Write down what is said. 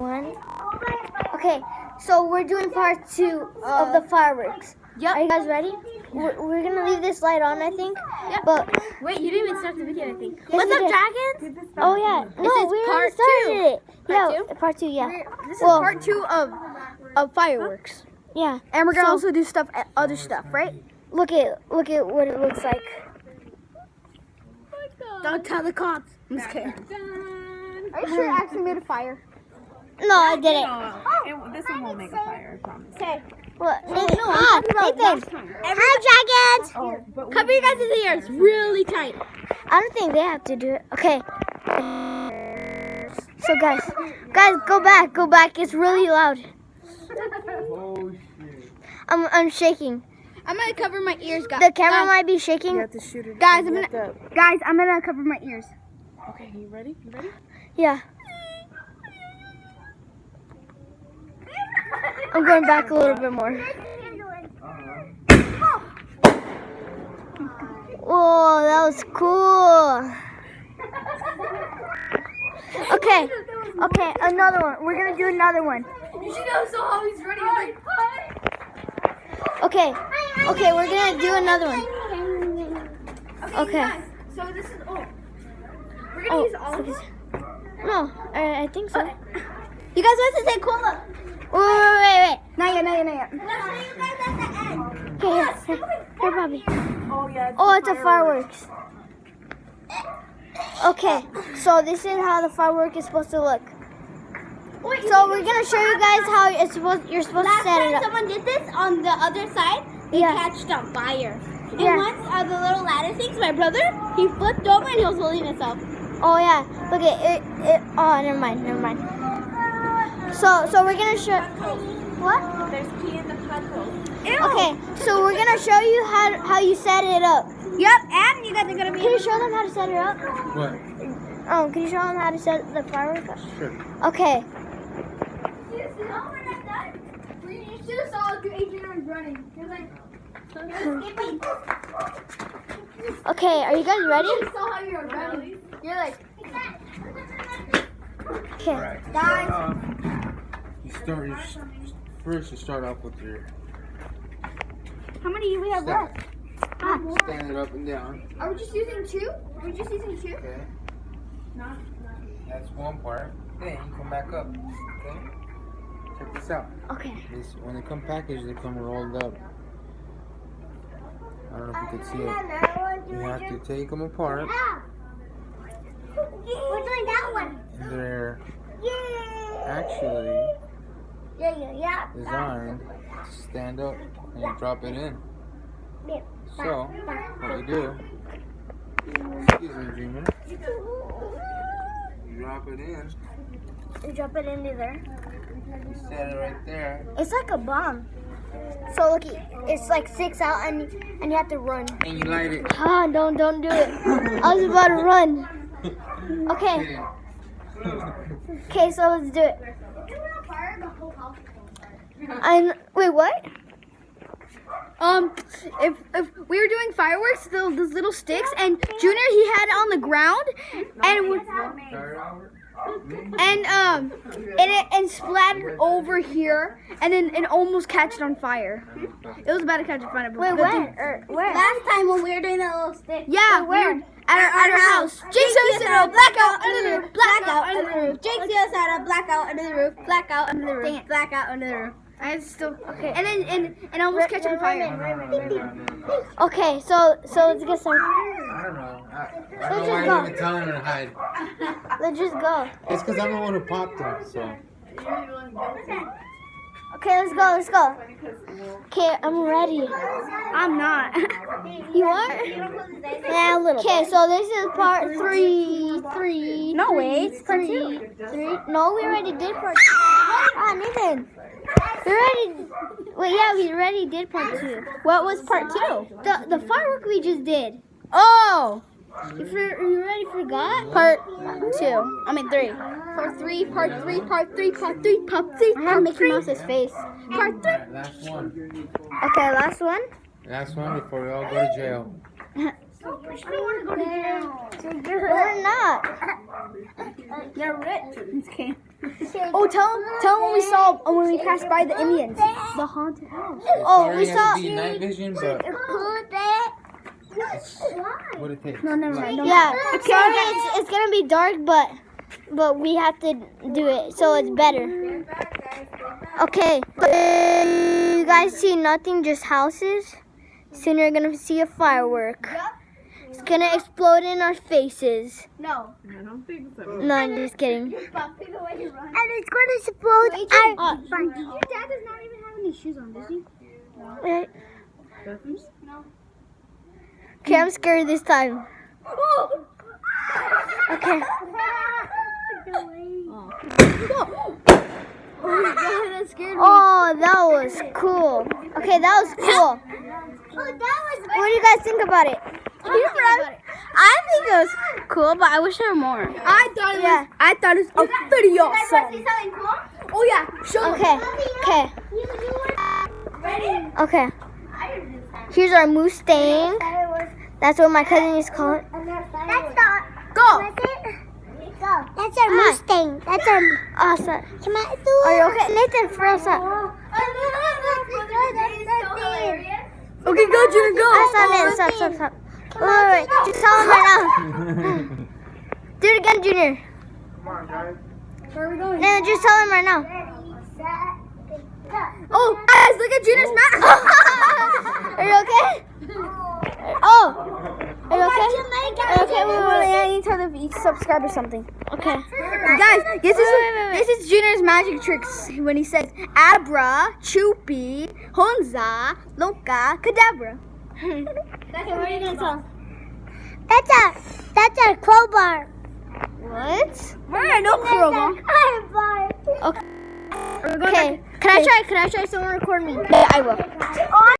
One. Okay, so we're doing part 2 of the fireworks. Yep. Are you guys ready? We're gonna leave this light on, I think. Yep. But wait, you didn't even start the video, I think. Yes, What's we up, did. dragons? Oh yeah, This no, is we already part started 2. it. Part Yeah, 2? part 2. Yeah. This is Well- part 2 of fireworks, Yeah. and we're gonna So- also do other stuff, right? Look at what it looks like. Don't tell the cops. I'm just kidding. Are you sure you actually made a fire? No, I didn't. This one won't make a fire, I promise. Okay. What? No, I'm talking about last time. Hi, dragons. Cover your guys' ears really tight. I don't think they have to do it. Okay. So guys, go back. It's really loud. Oh shit. I'm shaking. I'm gonna cover my ears, guys. The camera might be shaking. You have to shoot it. Guys, I'm gonna cover my ears. Okay, you ready? You ready? Yeah. I'm going back a little bit more. Whoa, that was cool. Okay, another one. We're gonna do another one. You should know so how he's running. Okay, we're gonna do another one. Okay. So this is we're gonna use all of them. No, I think so. You guys want to say cola? Wait. Not yet. Okay, here, Bobby. Oh yeah. Oh, it's a fireworks. Okay, so this is how the firework is supposed to look. So we're gonna show you guys how you're supposed to set it up. Someone did this on the other side. They catched on fire. And once the little ladder things, my brother, he flipped over and he was holding himself. Oh yeah, look at it. Oh, never mind. So we're gonna show. What? There's pee in the puddle. Okay, so we're gonna show you how you set it up. Yep, and you guys are gonna be. Can you show them how to set it up? What? Can you show them how to set the fireworks up? Sure. Okay. You should have saw 18 arms running. He was like, skipping. Okay, are you guys ready? You saw how you were running. You're like, Okay. guys. You start off with your How many do we have left? stand it up and down. Are we just using 2? Okay. That's one part. Then you come back up. Okay. Check this out. Okay. When they come packaged, they come rolled up. I don't know if you can see it. You have to take them apart. We're doing that one. And they're actually Yeah. designed to stand up and you drop it in. So, what you do, excuse me, Dreamer, you drop it in, You drop it into there. you set it right there, It's like a bomb. So look, it's like 6 out, and you have to run. and you light it. Ah, don't do it. I was about to run. Okay. Okay, so let's do it. Wait, what? If we were doing fireworks, those little sticks, and Junior, he had it on the ground, and splattered over here, and then it almost catched on fire. It was about to catch on fire. but Wait, good thing- where? Last time when we were doing that little stick. Where? Yeah, we were at our house. Jinx us had a blackout under the roof. Blackout under the roof. Jinx us had a blackout under the roof. Blackout under the roof. Blackout under the roof. I still okay. And then and almost catch on fire. Okay, so let's get some. I don't know. I don't know why just you go. even telling her to hide. Let's just go. It's because I'm the one who popped them, so. Okay, let's go. Okay, I'm ready. I'm not. You are? Yeah, a little. Okay, so this is part 3. No way. It's part 2. 3. No, we already did part 2. Ah, Nathan. We already did part 2. What was part 2? The firework we just did. Oh, You already forgot? part 2. I mean 3. Part 3. Part 3. Part 3. Part 3. Part 3. I have Mickey Mouse's face. Part 3. Last one. Okay, last one. Last one before we all go to jail. We're not. You're rich. Okay. Oh, tell him when we saw when we passed by the Indians, the haunted house. Oh, Sorry, we it has saw. to be night vision, but it's what it takes. No, never mind. Yeah, sorry, it's gonna be dark, but we have to do it, so it's better. Okay, you guys see nothing, just houses. Soon you're gonna see a firework. It's gonna explode in our faces. No. No, I'm just kidding. And it's going to explode Your dad does not even have any shoes on, does he? Right. Okay, I'm scared this time. Okay. That scared me. Oh, that was cool. Okay, that was cool. What do you guys think about it? I think it was cool, but I wish there were more. I thought it was pretty awesome. Oh yeah, show Okay, okay. Here's our Mustang. That's what my cousin used to call it. Go. That's our Mustang. That's our. Oh, sorry. Are you okay? Nathan, for us up. Okay, go, Junior, go. Stop. Wait. Just tell him right now. Do it again, Junior. Come on, guys. Where are we going? No, just tell him right now. Oh, guys, look at Junior's map. Are you okay? Oh. Are you okay? Okay, wait. I need to tell them to subscribe or something. Okay. Guys, this is Junior's magic tricks when he says Abra, Chupi, Honza, Loka, Kadabra. What are you gonna tell? That's a crowbar. What? Where? No crowbar. Okay. Can I try? Someone record me. Yeah, I will.